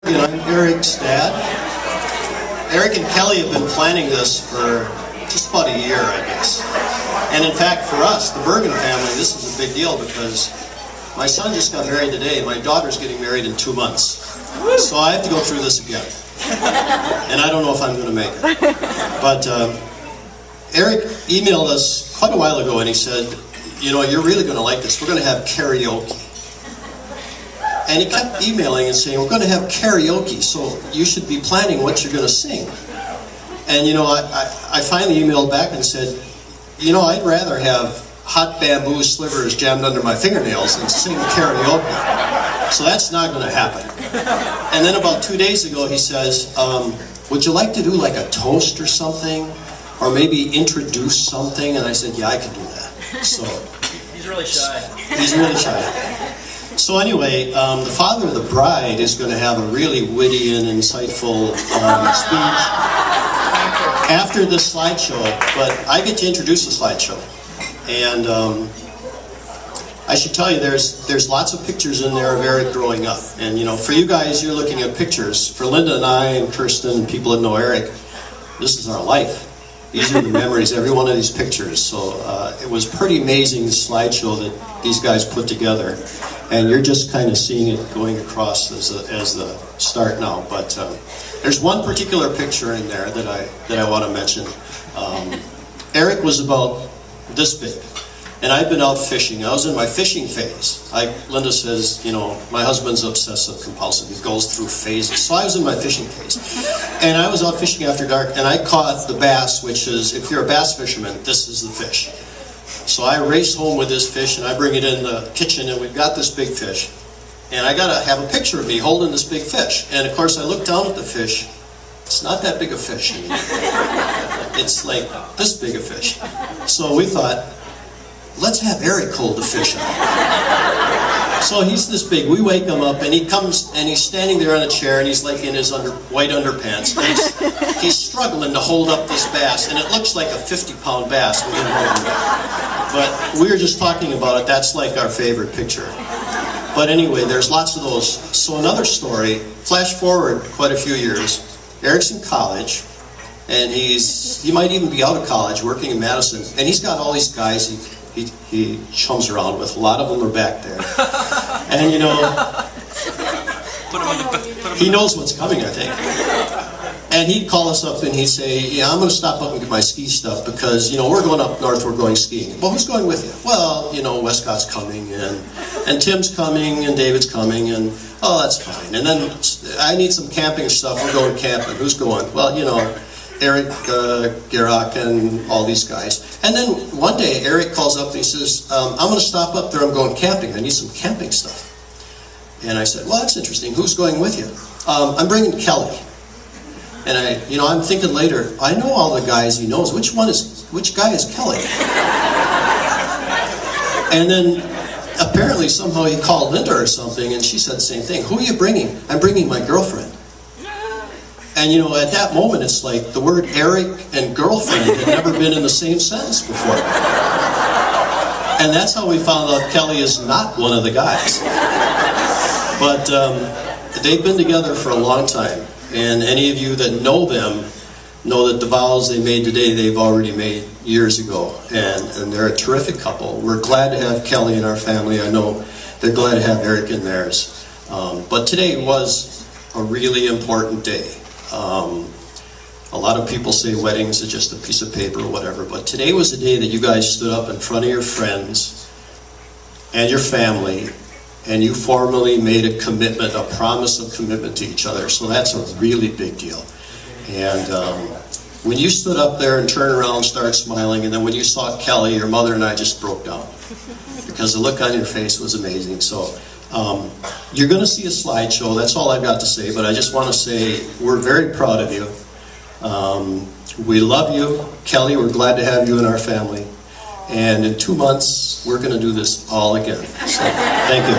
I'm Eric's dad. Eric and Kelly have been planning this for just about a year, I guess. And in fact, for us, the Bergen family, this is a big deal because my son just got married today and my daughter's getting married in 2 months. So I have to go through this again. And I don't know if I'm going to make it. But Eric emailed us quite a while ago and he said, you know, you're really going to like this. We're going to have karaoke. And he kept emailing and saying, we're going to have karaoke, so you should be planning what you're going to sing. And, you know, I finally emailed back and said, you know, I'd rather have hot bamboo slivers jammed under my fingernails than sing karaoke. So that's not going to happen. And then about 2 days ago, he says, would you like to do like a toast or something? Or maybe introduce something? And I said, yeah, I can do that. So he's really shy. He's really shy. So anyway, the father of the bride is going to have a really witty and insightful speech after the slideshow, but I get to introduce the slideshow. And I should tell you, there's lots of pictures in there of Eric growing up. And you know, for you guys, you're looking at pictures. For Linda and I and Kirsten and people that know Eric, this is our life. These are the memories, every one of these pictures. So it was pretty amazing, the slideshow that these guys put together. And you're just kind of seeing it going across as the start now. But there's one particular picture in there that I want to mention. Eric was about this big. And I'd been out fishing. I was in my fishing phase. Linda says, you know, my husband's obsessive compulsive. He goes through phases. So I was in my fishing phase. And I was out fishing after dark, and I caught the bass, which is, if you're a bass fisherman, this is the fish. So I race home with this fish, and I bring it in the kitchen, and we've got this big fish. And I got to have a picture of me holding this big fish. And, of course, I look down at the fish. It's not that big a fish anymore. It's like this big a fish. So we thought, let's have Eric hold the fish out. So he's this big. We wake him up, and he comes, and he's standing there on a chair, and he's like in his white underpants. And he's struggling to hold up this bass, and it looks like a 50-pound bass with him holding it. But we were just talking about it. That's like our favorite picture. But anyway, there's lots of those. So another story, flash forward quite a few years. Eric's in college, and he might even be out of college working in Madison, and he's got all these guys he chums around with. A lot of them are back there. And you know, he knows what's coming, I think. And he'd call us up and he'd say, yeah, I'm going to stop up and get my ski stuff because, you know, we're going up north, we're going skiing. Well, who's going with you? Well, you know, Westcott's coming and Tim's coming and David's coming and, oh, that's fine. And then I need some camping stuff, we're going camping. Who's going? Well, you know, Eric, Garak, and all these guys. And then one day, Eric calls up and he says, I'm going to stop up there, I'm going camping. I need some camping stuff. And I said, well, that's interesting. Who's going with you? I'm bringing Kelly. And I'm thinking later, I know all the guys he knows. Which guy is Kelly? And then apparently somehow he called Linda or something, and she said the same thing. Who are you bringing? I'm bringing my girlfriend. And you know, at that moment, it's like the word Eric and girlfriend had never been in the same sentence before. And that's how we found out Kelly is not one of the guys. But they've been together for a long time. And any of you that know them know that the vows they made today, they've already made years ago. And they're a terrific couple. We're glad to have Kelly in our family. I know they're glad to have Eric in theirs. But today was a really important day. A lot of people say weddings are just a piece of paper or whatever, but today was the day that you guys stood up in front of your friends and your family, and you formally made a commitment, a promise of commitment to each other. So that's a really big deal. And when you stood up there and turned around and started smiling, and then when you saw Kelly, your mother and I just broke down because the look on your face was amazing. So you're going to see a slideshow. That's all I've got to say, but I just want to say we're very proud of you. We love you. Kelly, we're glad to have you in our family. And in 2 months, we're going to do this all again. So, thank you.